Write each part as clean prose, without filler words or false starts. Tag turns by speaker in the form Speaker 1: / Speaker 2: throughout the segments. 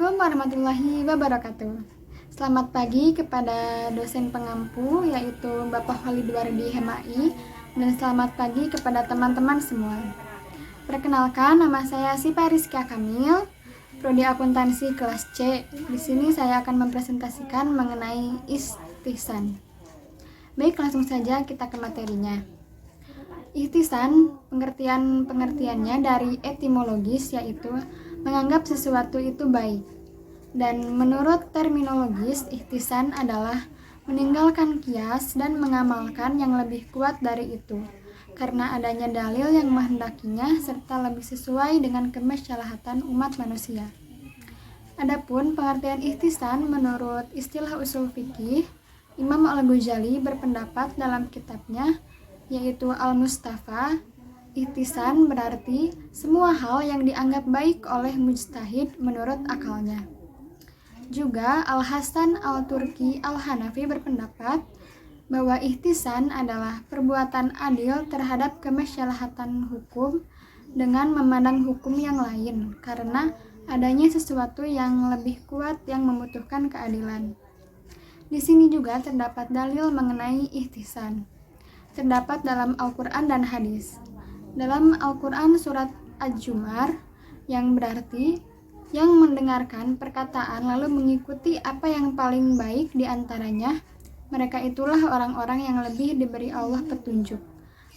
Speaker 1: Assalamualaikum warahmatullahi wabarakatuh. Selamat pagi kepada dosen pengampu yaitu Bapak Khalid Wardi HMAI, dan selamat pagi kepada teman-teman semua. Perkenalkan, nama saya Sipa Rizkia Kamil, Prodi Akuntansi kelas C. Di sini saya akan mempresentasikan mengenai istihsan. Baik, langsung saja kita ke materinya. Ihtisan, pengertiannya dari etimologis yaitu menganggap sesuatu itu baik. Dan menurut terminologis, ihtisan adalah meninggalkan kias dan mengamalkan yang lebih kuat dari itu, karena adanya dalil yang menghendakinya serta lebih sesuai dengan kemaslahatan umat manusia. Adapun pengertian ihtisan menurut istilah usul fikih, Imam Al-Ghazali berpendapat dalam kitabnya yaitu Al-Mustafa, ihtisan berarti semua hal yang dianggap baik oleh mujtahid menurut akalnya. Juga Al-Hasan Al-Turki Al-Hanafi berpendapat bahwa ihtisan adalah perbuatan adil terhadap kemaslahatan hukum dengan memandang hukum yang lain karena adanya sesuatu yang lebih kuat yang membutuhkan keadilan. Di sini juga terdapat dalil mengenai ihtisan. Terdapat dalam Al-Quran dan hadis. Dalam Al-Quran surat Al-Jum'ah yang berarti yang mendengarkan perkataan lalu mengikuti apa yang paling baik di antaranya, mereka itulah orang-orang yang lebih diberi Allah petunjuk,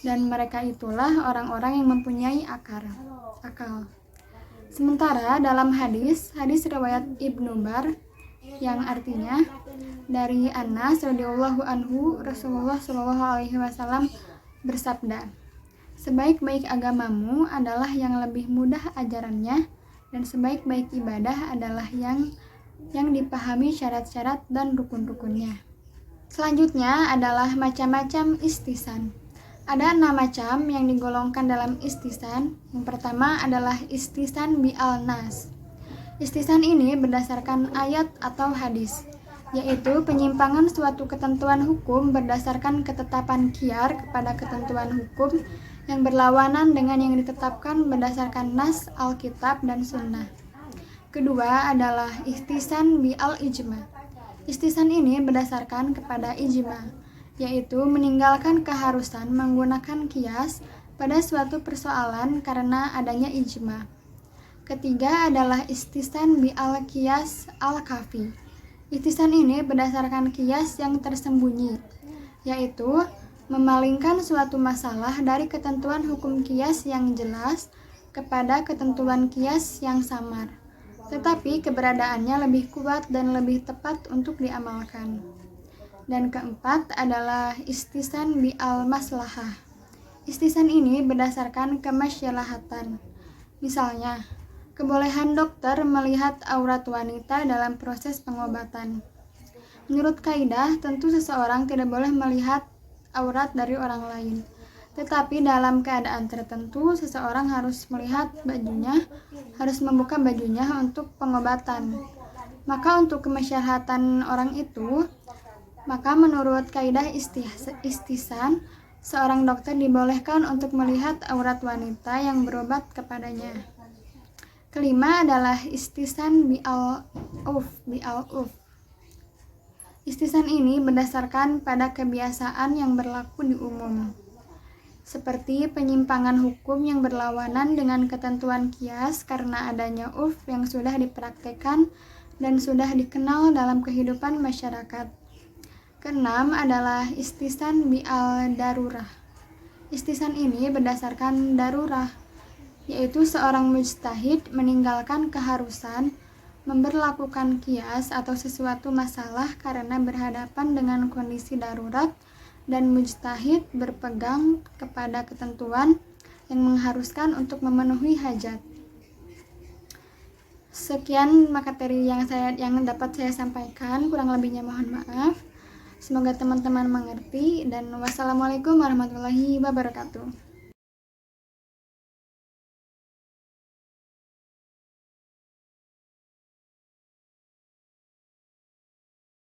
Speaker 1: dan mereka itulah orang-orang yang mempunyai akal. Sementara dalam hadis riwayat Ibnu Bar yang artinya dari Anas radhiyallahu anhu, Rasulullah shallallahu alaihi wasallam bersabda, sebaik-baik agamamu adalah yang lebih mudah ajarannya, dan sebaik-baik ibadah adalah yang dipahami syarat-syarat dan rukun-rukunnya. Selanjutnya adalah macam-macam istihsan. Ada 6 macam yang digolongkan dalam istihsan. Yang pertama adalah istihsan bi'al-nas. Istihsan ini berdasarkan ayat atau hadis, yaitu penyimpangan suatu ketentuan hukum berdasarkan ketetapan qiyar kepada ketentuan hukum yang berlawanan dengan yang ditetapkan berdasarkan nas Alkitab dan Sunnah. Kedua adalah ihtisan bi'al-ijma. Ihtisan ini berdasarkan kepada ijma, yaitu meninggalkan keharusan menggunakan qiyas pada suatu persoalan karena adanya ijma. Ketiga adalah ihtisan bi'al-qiyas al-kafi. Ihtisan ini berdasarkan qiyas yang tersembunyi, yaitu memalingkan suatu masalah dari ketentuan hukum qiyas yang jelas kepada ketentuan qiyas yang samar, tetapi keberadaannya lebih kuat dan lebih tepat untuk diamalkan. Dan keempat adalah ihtisan bi'al-maslahah. Ihtisan ini berdasarkan kemaslahatan. Misalnya, kebolehan dokter melihat aurat wanita dalam proses pengobatan. Menurut kaidah, tentu seseorang tidak boleh melihat aurat dari orang lain. Tetapi dalam keadaan tertentu, seseorang harus melihat bajunya, harus membuka bajunya untuk pengobatan. Maka untuk kemaslahatan orang itu, maka menurut kaidah ihtisan, seorang dokter dibolehkan untuk melihat aurat wanita yang berobat kepadanya. Kelima adalah ihtisan bi'al-uf. Ihtisan ini berdasarkan pada kebiasaan yang berlaku di umum, seperti penyimpangan hukum yang berlawanan dengan ketentuan qiyas karena adanya urf yang sudah dipraktekkan dan sudah dikenal dalam kehidupan masyarakat. Keenam adalah ihtisan bi'al-darurah. Ihtisan ini berdasarkan darurah, yaitu seorang mujtahid meninggalkan keharusan memberlakukan qiyas atau sesuatu masalah karena berhadapan dengan kondisi darurat dan mujtahid berpegang kepada ketentuan yang mengharuskan untuk memenuhi hajat. Sekian materi yang dapat saya sampaikan, kurang lebihnya mohon maaf. Semoga teman-teman mengerti, dan wassalamualaikum warahmatullahi wabarakatuh.